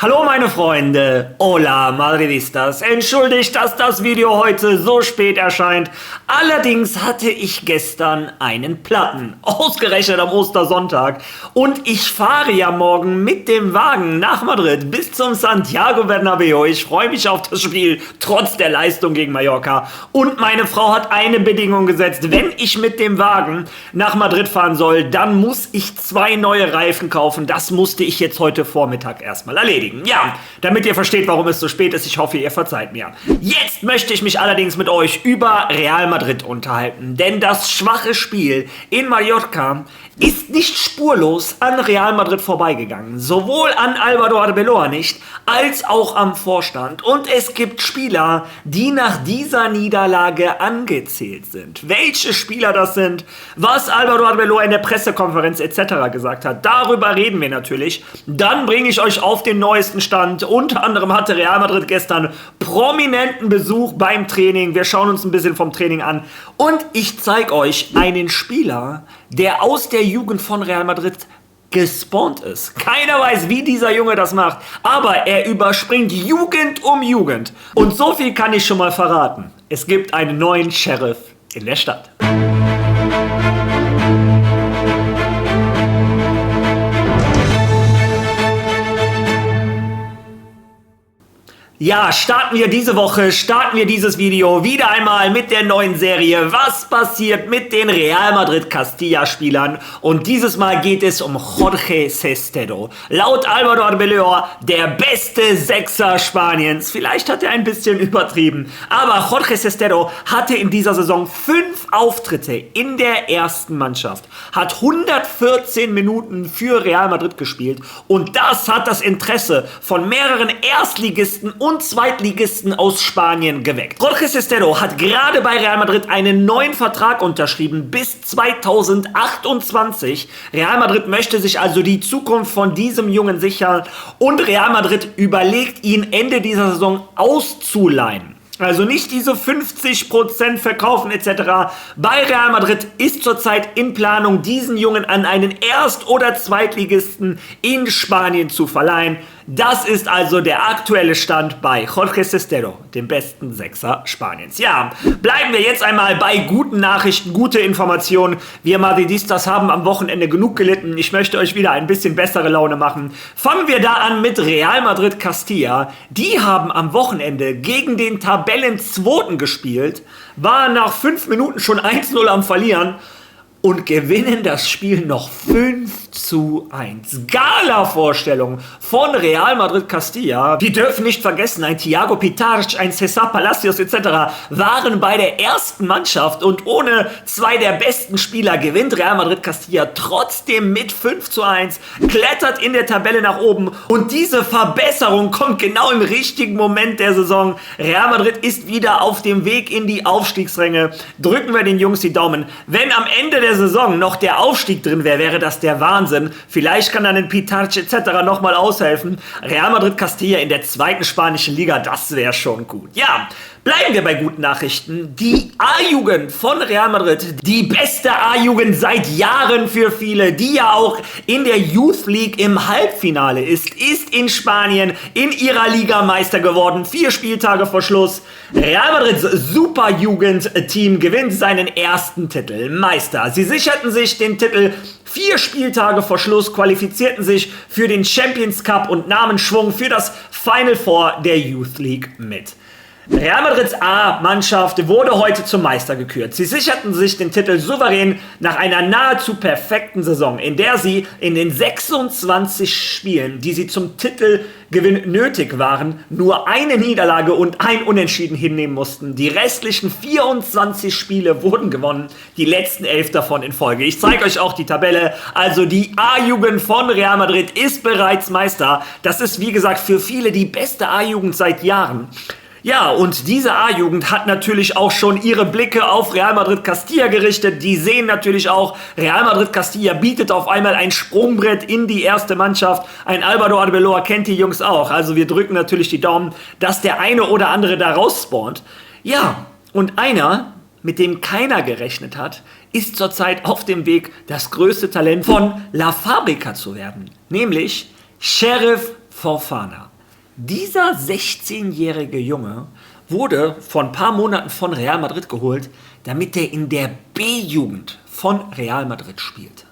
Hallo meine Freunde, hola Madridistas, entschuldigt, dass das Video heute so spät erscheint, allerdings hatte ich gestern einen Platten, ausgerechnet am Ostersonntag, und ich fahre ja morgen mit dem Wagen nach Madrid bis zum Santiago Bernabéu. Ich freue mich auf das Spiel, trotz der Leistung gegen Mallorca, und meine Frau hat eine Bedingung gesetzt: wenn ich mit dem Wagen nach Madrid fahren soll, dann muss ich 2 neue Reifen kaufen. Das musste ich jetzt heute Vormittag erstmal erledigen. Ja, damit ihr versteht, warum es so spät ist. Ich hoffe, ihr verzeiht mir. Jetzt möchte ich mich allerdings mit euch über Real Madrid unterhalten, denn das schwache Spiel in Mallorca ist nicht spurlos an Real Madrid vorbeigegangen. Sowohl an Álvaro Arbeloa nicht, als auch am Vorstand. Und es gibt Spieler, die nach dieser Niederlage angezählt sind. Welche Spieler das sind, was Álvaro Arbeloa in der Pressekonferenz etc. gesagt hat, darüber reden wir natürlich. Dann bringe ich euch auf den neuesten Stand. Unter anderem hatte Real Madrid gestern prominenten Besuch beim Training. Wir schauen uns ein bisschen vom Training an. Und ich zeige euch einen Spieler, der aus der Jugend von Real Madrid gespawnt ist. Keiner weiß, wie dieser Junge das macht, aber er überspringt Jugend um Jugend. Und so viel kann ich schon mal verraten: es gibt einen neuen Sheriff in der Stadt. Ja, starten wir dieses Video wieder einmal mit der neuen Serie Was passiert mit den Real Madrid Castilla-Spielern? Und dieses Mal geht es um Jorge Sestero. Laut Álvaro Arbeloa der beste Sechser Spaniens. Vielleicht hat er ein bisschen übertrieben, aber Jorge Sestero hatte in dieser Saison 5 Auftritte in der ersten Mannschaft, hat 114 Minuten für Real Madrid gespielt, und das hat das Interesse von mehreren Erstligisten und Zweitligisten aus Spanien geweckt. Jorge Sestero hat gerade bei Real Madrid einen neuen Vertrag unterschrieben bis 2028. Real Madrid möchte sich also die Zukunft von diesem Jungen sichern, und Real Madrid überlegt, ihn Ende dieser Saison auszuleihen. Also nicht diese 50% verkaufen etc. Bei Real Madrid ist zurzeit in Planung, diesen Jungen an einen Erst- oder Zweitligisten in Spanien zu verleihen. Das ist also der aktuelle Stand bei Jorge Sestero, dem besten Sechser Spaniens. Ja, bleiben wir jetzt einmal bei guten Nachrichten, gute Informationen. Wir Madridistas haben am Wochenende genug gelitten. Ich möchte euch wieder ein bisschen bessere Laune machen. Fangen wir da an mit Real Madrid Castilla. Die haben am Wochenende gegen den Tabellenzweiten gespielt, waren nach 5 Minuten schon 1-0 am Verlieren und gewinnen das Spiel noch 5:1. Gala-Vorstellung von Real Madrid Castilla. Wir dürfen nicht vergessen, ein Thiago Pitarch, ein César Palacios etc. waren bei der ersten Mannschaft, und ohne 2 der besten Spieler gewinnt Real Madrid Castilla trotzdem mit 5:1, klettert in der Tabelle nach oben, und diese Verbesserung kommt genau im richtigen Moment der Saison. Real Madrid ist wieder auf dem Weg in die Aufstiegsränge. Drücken wir den Jungs die Daumen. Wenn am Ende der Saison noch der Aufstieg drin wäre, wäre das der Wahnsinn. Vielleicht kann dann ein Pitarch etc. nochmal aushelfen. Real Madrid Castilla in der 2. spanischen Liga, das wäre schon gut. Ja, bleiben wir bei guten Nachrichten. Die A-Jugend von Real Madrid, die beste A-Jugend seit Jahren für viele, die ja auch in der Youth League im Halbfinale ist in Spanien in ihrer Liga Meister geworden. 4 Spieltage vor Schluss. Real Madrids Superjugend-Team gewinnt seinen ersten Titel, Meister. Sie sicherten sich den Titel 4 Spieltage vor Schluss, qualifizierten sich für den Champions Cup und nahmen Schwung für das Final Four der Youth League mit. Real Madrids A-Mannschaft wurde heute zum Meister gekürt. Sie sicherten sich den Titel souverän nach einer nahezu perfekten Saison, in der sie in den 26 Spielen, die sie zum Titelgewinn nötig waren, nur eine Niederlage und ein Unentschieden hinnehmen mussten. Die restlichen 24 Spiele wurden gewonnen, die letzten 11 davon in Folge. Ich zeige euch auch die Tabelle. Also die A-Jugend von Real Madrid ist bereits Meister. Das ist, wie gesagt, für viele die beste A-Jugend seit Jahren. Ja, und diese A-Jugend hat natürlich auch schon ihre Blicke auf Real Madrid Castilla gerichtet. Die sehen natürlich auch, Real Madrid Castilla bietet auf einmal ein Sprungbrett in die erste Mannschaft. Ein Álvaro Arbeloa kennt die Jungs auch. Also wir drücken natürlich die Daumen, dass der eine oder andere da rausspawnt. Ja, und einer, mit dem keiner gerechnet hat, ist zurzeit auf dem Weg, das größte Talent von La Fábrica zu werden. Nämlich Sheriff Fofana. Dieser 16-jährige Junge wurde vor ein paar Monaten von Real Madrid geholt, damit er in der B-Jugend von Real Madrid spielt.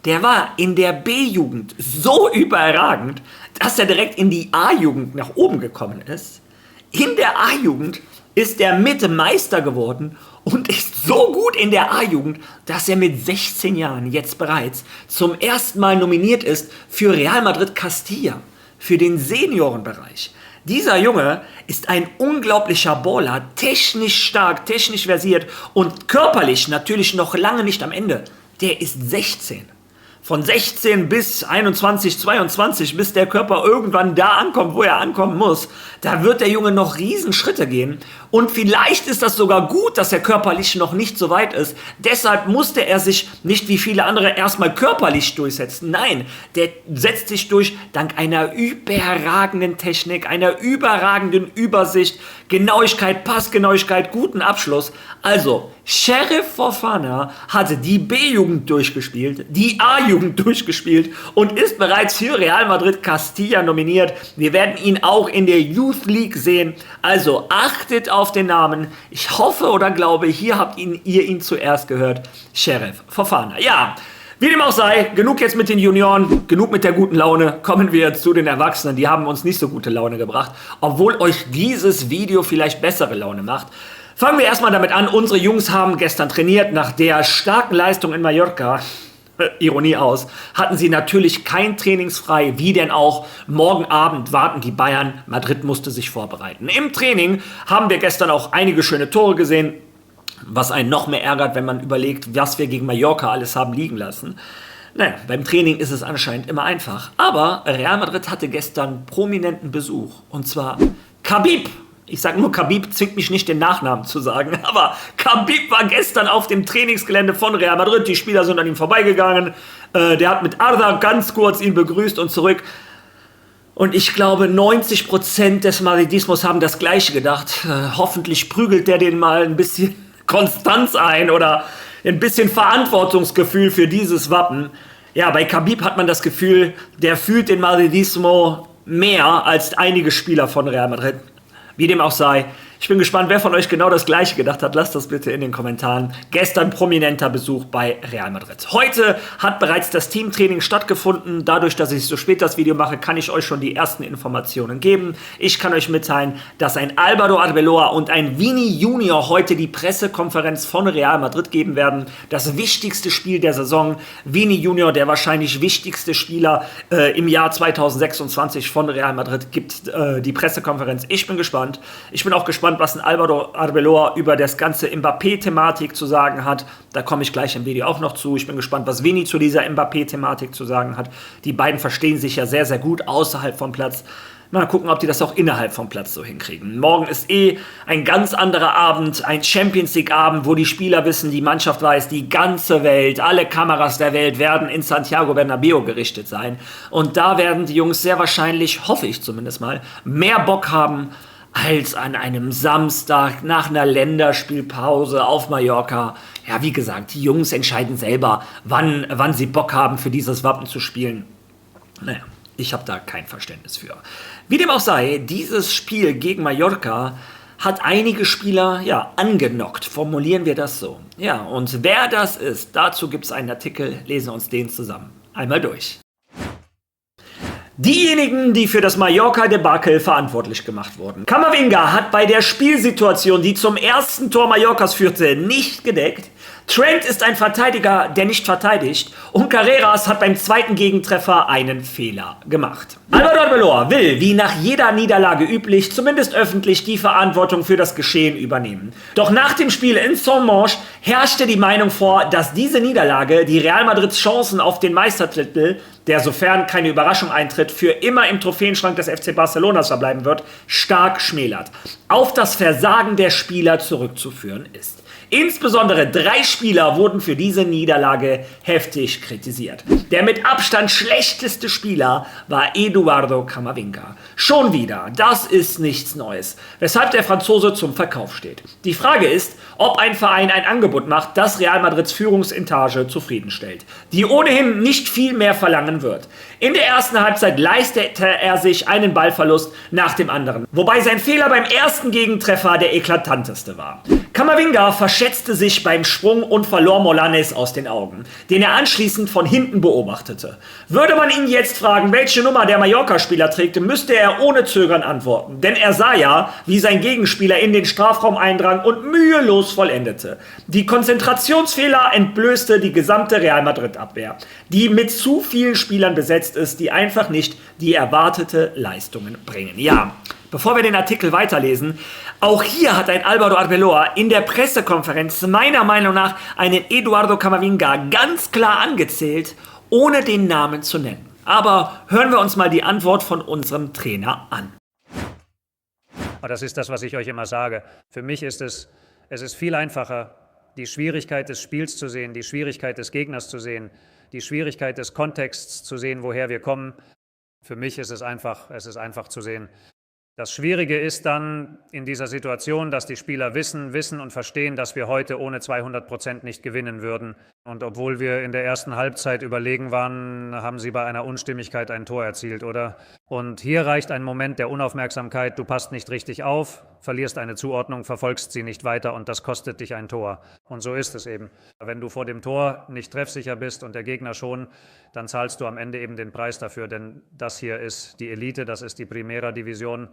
Der war in der B-Jugend so überragend, dass er direkt in die A-Jugend nach oben gekommen ist. In der A-Jugend ist er mit Meister geworden und ist so gut in der A-Jugend, dass er mit 16 Jahren jetzt bereits zum ersten Mal nominiert ist für Real Madrid Castilla, für den Seniorenbereich. Dieser Junge ist ein unglaublicher Baller, technisch stark, technisch versiert und körperlich natürlich noch lange nicht am Ende. Der ist 16. Von 16 bis 21, 22, bis der Körper irgendwann da ankommt, wo er ankommen muss, da wird der Junge noch Riesenschritte gehen. Und vielleicht ist das sogar gut, dass er körperlich noch nicht so weit ist. Deshalb musste er sich nicht wie viele andere erstmal körperlich durchsetzen. Nein, der setzt sich durch dank einer überragenden Technik, einer überragenden Übersicht, Genauigkeit, Passgenauigkeit, guten Abschluss. Also, Sheriff Fofana hatte die B-Jugend durchgespielt, die A-Jugend durchgespielt und ist bereits für Real Madrid Castilla nominiert. Wir werden ihn auch in der Youth League sehen. Also achtet auf den Namen. Ich hoffe oder glaube, hier habt ihr ihn zuerst gehört. Sheriff Fofana. Ja, wie dem auch sei, genug jetzt mit den Junioren, genug mit der guten Laune. Kommen wir zu den Erwachsenen. Die haben uns nicht so gute Laune gebracht, obwohl euch dieses Video vielleicht bessere Laune macht. Fangen wir erstmal damit an, unsere Jungs haben gestern trainiert. Nach der starken Leistung in Mallorca, Ironie aus, hatten sie natürlich kein Trainingsfrei, wie denn auch. Morgen Abend warten die Bayern, Madrid musste sich vorbereiten. Im Training haben wir gestern auch einige schöne Tore gesehen, was einen noch mehr ärgert, wenn man überlegt, was wir gegen Mallorca alles haben liegen lassen. Naja, beim Training ist es anscheinend immer einfach. Aber Real Madrid hatte gestern prominenten Besuch, und zwar Khabib. Ich sage nur Khabib, zwingt mich nicht den Nachnamen zu sagen, aber Khabib war gestern auf dem Trainingsgelände von Real Madrid. Die Spieler sind an ihm vorbeigegangen. Der hat mit Arda ganz kurz ihn begrüßt und zurück. Und ich glaube, 90% des Madridismos haben das Gleiche gedacht. Hoffentlich prügelt der den mal ein bisschen Konstanz ein oder ein bisschen Verantwortungsgefühl für dieses Wappen. Ja, bei Khabib hat man das Gefühl, der fühlt den Madridismo mehr als einige Spieler von Real Madrid. Wie dem auch sei, ich bin gespannt, wer von euch genau das Gleiche gedacht hat. Lasst das bitte in den Kommentaren. Gestern prominenter Besuch bei Real Madrid. Heute hat bereits das Teamtraining stattgefunden. Dadurch, dass ich so spät das Video mache, kann ich euch schon die ersten Informationen geben. Ich kann euch mitteilen, dass ein Álvaro Arbeloa und ein Vini Junior heute die Pressekonferenz von Real Madrid geben werden. Das wichtigste Spiel der Saison. Vini Junior, der wahrscheinlich wichtigste Spieler im Jahr 2026 von Real Madrid, gibt die Pressekonferenz. Ich bin gespannt. Ich bin auch gespannt, was ein Álvaro Arbeloa über das ganze Mbappé-Thematik zu sagen hat. Da komme ich gleich im Video auch noch zu. Ich bin gespannt, was Vini zu dieser Mbappé-Thematik zu sagen hat. Die beiden verstehen sich ja sehr, sehr gut außerhalb vom Platz. Mal gucken, ob die das auch innerhalb vom Platz so hinkriegen. Morgen ist ein ganz anderer Abend, ein Champions League-Abend, wo die Spieler wissen, die Mannschaft weiß, die ganze Welt, alle Kameras der Welt werden in Santiago Bernabéu gerichtet sein. Und da werden die Jungs sehr wahrscheinlich, hoffe ich zumindest mal, mehr Bock haben, als an einem Samstag nach einer Länderspielpause auf Mallorca. Ja, wie gesagt, die Jungs entscheiden selber, wann sie Bock haben, für dieses Wappen zu spielen. Naja, ich habe da kein Verständnis für. Wie dem auch sei, dieses Spiel gegen Mallorca hat einige Spieler, angenockt. Formulieren wir das so. Ja, und wer das ist, dazu gibt es einen Artikel, lesen wir uns den zusammen einmal durch. Diejenigen, die für das Mallorca-Debakel verantwortlich gemacht wurden. Camavinga hat bei der Spielsituation, die zum ersten Tor Mallorcas führte, nicht gedeckt. Trent ist ein Verteidiger, der nicht verteidigt. Und Carreras hat beim zweiten Gegentreffer einen Fehler gemacht. Álvaro Arbeloa will, wie nach jeder Niederlage üblich, zumindest öffentlich die Verantwortung für das Geschehen übernehmen. Doch nach dem Spiel in Saint-Monge herrschte die Meinung vor, dass diese Niederlage die Real Madrids Chancen auf den Meistertitel, der, sofern keine Überraschung eintritt, für immer im Trophäenschrank des FC Barcelonas verbleiben wird, stark schmälert. Auf das Versagen der Spieler zurückzuführen ist. Insbesondere 3 Spieler wurden für diese Niederlage heftig kritisiert. Der mit Abstand schlechteste Spieler war Eduardo Camavinga. Schon wieder, das ist nichts Neues, weshalb der Franzose zum Verkauf steht. Die Frage ist, ob ein Verein ein Angebot macht, das Real Madrids Führungsetage zufriedenstellt, die ohnehin nicht viel mehr verlangen wird. In der ersten Halbzeit leistete er sich einen Ballverlust nach dem anderen, wobei sein Fehler beim ersten Gegentreffer der eklatanteste war. Camavinga verschätzte sich beim Sprung und verlor Molanes aus den Augen, den er anschließend von hinten beobachtete. Würde man ihn jetzt fragen, welche Nummer der Mallorca-Spieler trägt, müsste er ohne Zögern antworten, denn er sah ja, wie sein Gegenspieler in den Strafraum eindrang und mühelos vollendete. Die Konzentrationsfehler entblößte die gesamte Real Madrid-Abwehr, die mit zu vielen Spielern besetzt ist, die einfach nicht die erwartete Leistungen bringen. Ja, bevor wir den Artikel weiterlesen, auch hier hat ein Álvaro Arbeloa in der Pressekonferenz meiner Meinung nach einen Eduardo Camavinga ganz klar angezählt, ohne den Namen zu nennen. Aber hören wir uns mal die Antwort von unserem Trainer an. Das ist das, was ich euch immer sage. Für mich ist es ist viel einfacher, die Schwierigkeit des Spiels zu sehen, die Schwierigkeit des Gegners zu sehen, die Schwierigkeit des Kontexts zu sehen, woher wir kommen. Für mich ist es einfach zu sehen. Das Schwierige ist dann in dieser Situation, dass die Spieler wissen und verstehen, dass wir heute ohne 200% nicht gewinnen würden. Und obwohl wir in der ersten Halbzeit überlegen waren, haben sie bei einer Unstimmigkeit ein Tor erzielt, oder? Und hier reicht ein Moment der Unaufmerksamkeit, du passt nicht richtig auf, verlierst eine Zuordnung, verfolgst sie nicht weiter und das kostet dich ein Tor. Und so ist es eben. Wenn du vor dem Tor nicht treffsicher bist und der Gegner schon, dann zahlst du am Ende eben den Preis dafür, denn das hier ist die Elite, das ist die Primera Division.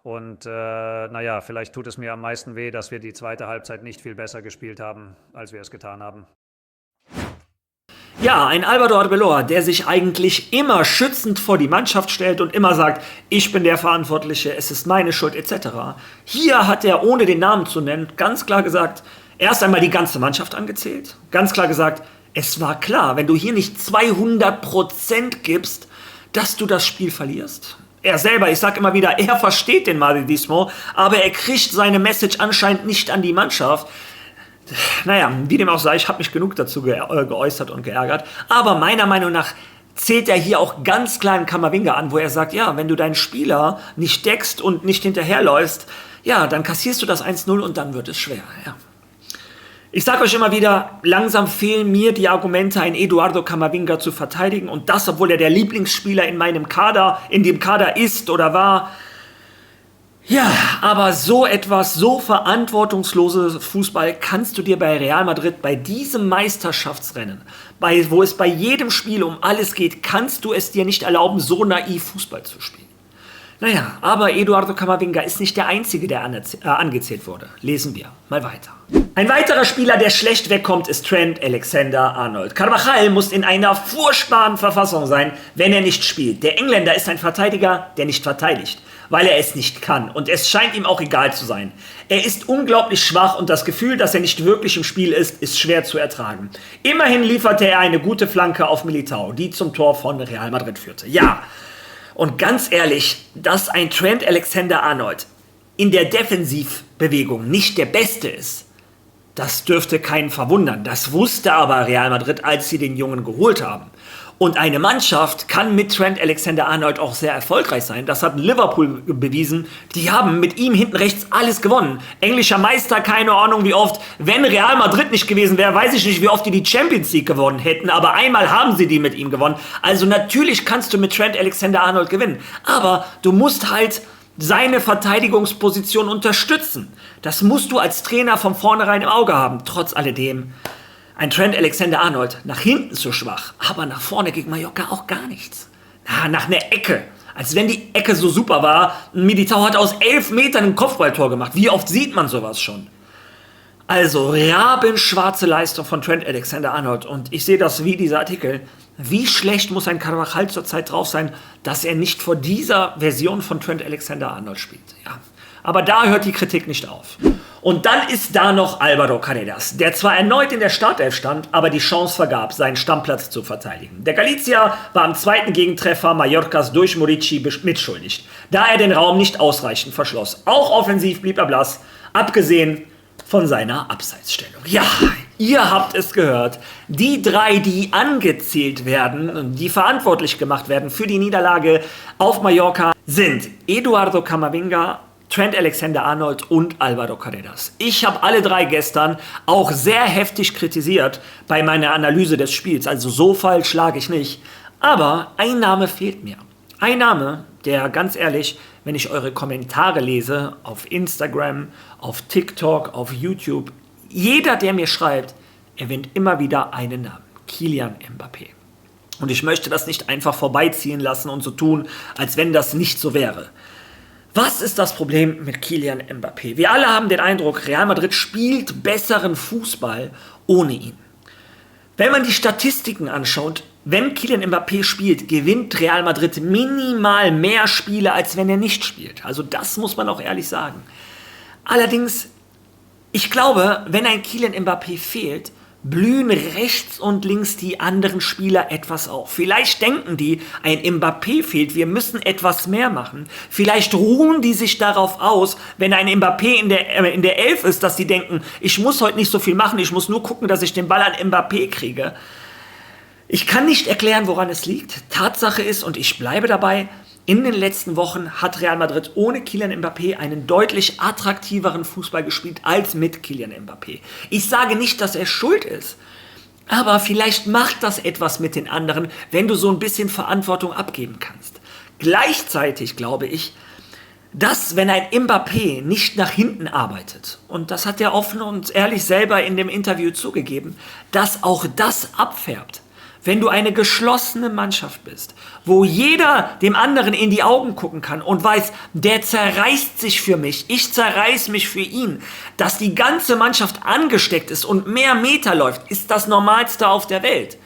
Und vielleicht tut es mir am meisten weh, dass wir die zweite Halbzeit nicht viel besser gespielt haben, als wir es getan haben. Ja, ein Álvaro Arbeloa, der sich eigentlich immer schützend vor die Mannschaft stellt und immer sagt, ich bin der Verantwortliche, es ist meine Schuld etc. Hier hat er, ohne den Namen zu nennen, ganz klar gesagt, erst einmal die ganze Mannschaft angezählt, ganz klar gesagt, es war klar, wenn du hier nicht 200% gibst, dass du das Spiel verlierst. Er selber, ich sag immer wieder, er versteht den Madridismo, aber er kriegt seine Message anscheinend nicht an die Mannschaft. Naja, wie dem auch sei, ich habe mich genug dazu geäußert und geärgert. Aber meiner Meinung nach zählt er hier auch ganz klar einen Camavinga an, wo er sagt, ja, wenn du deinen Spieler nicht deckst und nicht hinterherläufst, ja, dann kassierst du das 1-0 und dann wird es schwer. Ja. Ich sage euch immer wieder, langsam fehlen mir die Argumente, einen Eduardo Camavinga zu verteidigen. Und das, obwohl er der Lieblingsspieler in dem Kader ist oder war. Ja, aber so verantwortungsloses Fußball kannst du dir bei Real Madrid, bei diesem Meisterschaftsrennen, wo es bei jedem Spiel um alles geht, kannst du es dir nicht erlauben, so naiv Fußball zu spielen. Naja, aber Eduardo Camavinga ist nicht der Einzige, der angezählt wurde. Lesen wir mal weiter. Ein weiterer Spieler, der schlecht wegkommt, ist Trent Alexander-Arnold. Carvajal muss in einer furchtbaren Verfassung sein, wenn er nicht spielt. Der Engländer ist ein Verteidiger, der nicht verteidigt, weil er es nicht kann. Und es scheint ihm auch egal zu sein. Er ist unglaublich schwach und das Gefühl, dass er nicht wirklich im Spiel ist schwer zu ertragen. Immerhin lieferte er eine gute Flanke auf Militao, die zum Tor von Real Madrid führte. Ja, und ganz ehrlich, dass ein Trent Alexander-Arnold in der Defensivbewegung nicht der Beste ist, das dürfte keinen verwundern. Das wusste aber Real Madrid, als sie den Jungen geholt haben. Und eine Mannschaft kann mit Trent Alexander-Arnold auch sehr erfolgreich sein. Das hat Liverpool bewiesen. Die haben mit ihm hinten rechts alles gewonnen. Englischer Meister, keine Ahnung wie oft. Wenn Real Madrid nicht gewesen wäre, weiß ich nicht, wie oft die Champions League gewonnen hätten. Aber einmal haben sie die mit ihm gewonnen. Also natürlich kannst du mit Trent Alexander-Arnold gewinnen. Aber du musst halt seine Verteidigungsposition unterstützen. Das musst du als Trainer von vornherein im Auge haben. Trotz alledem, ein Trent Alexander-Arnold nach hinten zu schwach, aber nach vorne gegen Mallorca auch gar nichts. Nach einer Ecke, als wenn die Ecke so super war. Militao hat aus 11 Metern ein Kopfballtor gemacht. Wie oft sieht man sowas schon? Also rabenschwarze Leistung von Trent Alexander-Arnold. Und ich sehe das wie dieser Artikel. Wie schlecht muss ein Carvajal zurzeit drauf sein, dass er nicht vor dieser Version von Trent Alexander-Arnold spielt. Ja. Aber da hört die Kritik nicht auf. Und dann ist da noch Álvaro Carreras, der zwar erneut in der Startelf stand, aber die Chance vergab, seinen Stammplatz zu verteidigen. Der Galizier war am zweiten Gegentreffer Mallorcas durch Murici mitschuldig, da er den Raum nicht ausreichend verschloss. Auch offensiv blieb er blass, abgesehen von seiner Abseitsstellung. Ja, ihr habt es gehört. Die 3, die angezählt werden, die verantwortlich gemacht werden für die Niederlage auf Mallorca, sind Eduardo Camavinga, Trent Alexander-Arnold und Álvaro Carreras. Ich habe alle 3 gestern auch sehr heftig kritisiert bei meiner Analyse des Spiels. Also so falsch lag ich nicht. Aber ein Name fehlt mir. Ein Name, der ganz ehrlich, wenn ich eure Kommentare lese, auf Instagram, auf TikTok, auf YouTube, jeder, der mir schreibt, erwähnt immer wieder einen Namen. Kylian Mbappé. Und ich möchte das nicht einfach vorbeiziehen lassen und so tun, als wenn das nicht so wäre. Was ist das Problem mit Kylian Mbappé? Wir alle haben den Eindruck, Real Madrid spielt besseren Fußball ohne ihn. Wenn man die Statistiken anschaut, wenn Kylian Mbappé spielt, gewinnt Real Madrid minimal mehr Spiele, als wenn er nicht spielt. Also das muss man auch ehrlich sagen. Allerdings, ich glaube, wenn ein Kylian Mbappé fehlt, blühen rechts und links die anderen Spieler etwas auf. Vielleicht denken die, ein Mbappé fehlt, wir müssen etwas mehr machen. Vielleicht ruhen die sich darauf aus, wenn ein Mbappé in der 11 ist, dass sie denken, ich muss heute nicht so viel machen, ich muss nur gucken, dass ich den Ball an Mbappé kriege. Ich kann nicht erklären, woran es liegt. Tatsache ist, und ich bleibe dabei, in den letzten Wochen hat Real Madrid ohne Kylian Mbappé einen deutlich attraktiveren Fußball gespielt als mit Kylian Mbappé. Ich sage nicht, dass er schuld ist, aber vielleicht macht das etwas mit den anderen, wenn du so ein bisschen Verantwortung abgeben kannst. Gleichzeitig glaube ich, dass wenn ein Mbappé nicht nach hinten arbeitet, und das hat er offen und ehrlich selber in dem Interview zugegeben, dass auch das abfärbt. Wenn du eine geschlossene Mannschaft bist, wo jeder dem anderen in die Augen gucken kann und weiß, der zerreißt sich für mich, ich zerreiß mich für ihn, dass die ganze Mannschaft angesteckt ist und mehr Meter läuft, ist das Normalste auf der Welt.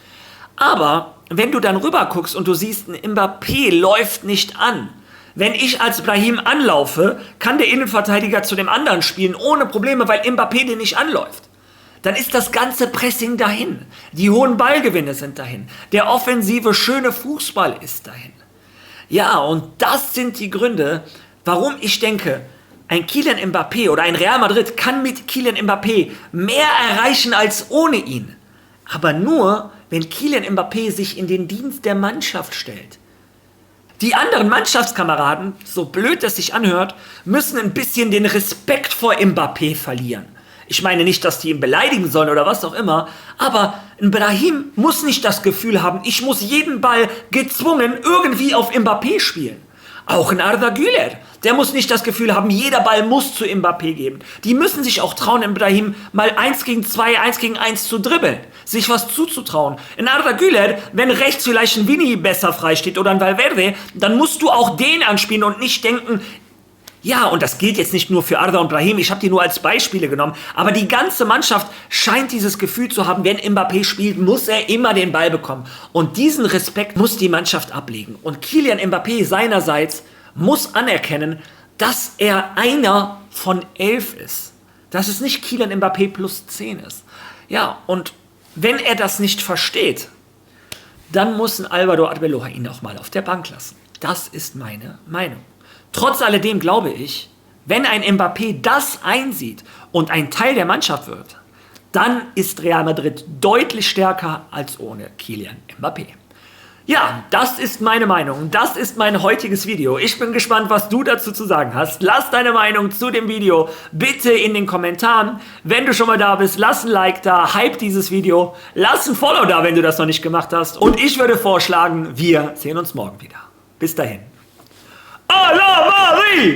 Aber wenn du dann rüber guckst und du siehst, ein Mbappé läuft nicht an, wenn ich als Brahim anlaufe, kann der Innenverteidiger zu dem anderen spielen ohne Probleme, weil Mbappé den nicht anläuft. Dann ist das ganze Pressing dahin. Die hohen Ballgewinne sind dahin. Der offensive, schöne Fußball ist dahin. Ja, und das sind die Gründe, warum ich denke, ein Kylian Mbappé oder ein Real Madrid kann mit Kylian Mbappé mehr erreichen als ohne ihn. Aber nur, wenn Kylian Mbappé sich in den Dienst der Mannschaft stellt. Die anderen Mannschaftskameraden, so blöd es sich anhört, müssen ein bisschen den Respekt vor Mbappé verlieren. Ich meine nicht, dass die ihn beleidigen sollen oder was auch immer, aber ein Brahim muss nicht das Gefühl haben, ich muss jeden Ball gezwungen irgendwie auf Mbappé spielen. Auch ein Arda Güler, der muss nicht das Gefühl haben, jeder Ball muss zu Mbappé geben. Die müssen sich auch trauen, im Brahim mal 1 gegen 2, 1 gegen 1 zu dribbeln, sich was zuzutrauen. In Arda Güler, wenn rechts vielleicht ein Vini besser frei steht oder ein Valverde, dann musst du auch den anspielen und nicht denken, ja, und das gilt jetzt nicht nur für Arda und Brahim, ich habe die nur als Beispiele genommen, aber die ganze Mannschaft scheint dieses Gefühl zu haben, wenn Mbappé spielt, muss er immer den Ball bekommen. Und diesen Respekt muss die Mannschaft ablegen. Und Kylian Mbappé seinerseits muss anerkennen, dass er einer von 11 ist. Dass es nicht Kylian Mbappé plus 10 ist. Ja, und wenn er das nicht versteht, dann muss ein Álvaro Arbeloa ihn auch mal auf der Bank lassen. Das ist meine Meinung. Trotz alledem glaube ich, wenn ein Mbappé das einsieht und ein Teil der Mannschaft wird, dann ist Real Madrid deutlich stärker als ohne Kylian Mbappé. Ja, das ist meine Meinung. Das ist mein heutiges Video. Ich bin gespannt, was du dazu zu sagen hast. Lass deine Meinung zu dem Video bitte in den Kommentaren. Wenn du schon mal da bist, lass ein Like da, hype dieses Video. Lass ein Follow da, wenn du das noch nicht gemacht hast. Und ich würde vorschlagen, wir sehen uns morgen wieder. Bis dahin. À la Marie!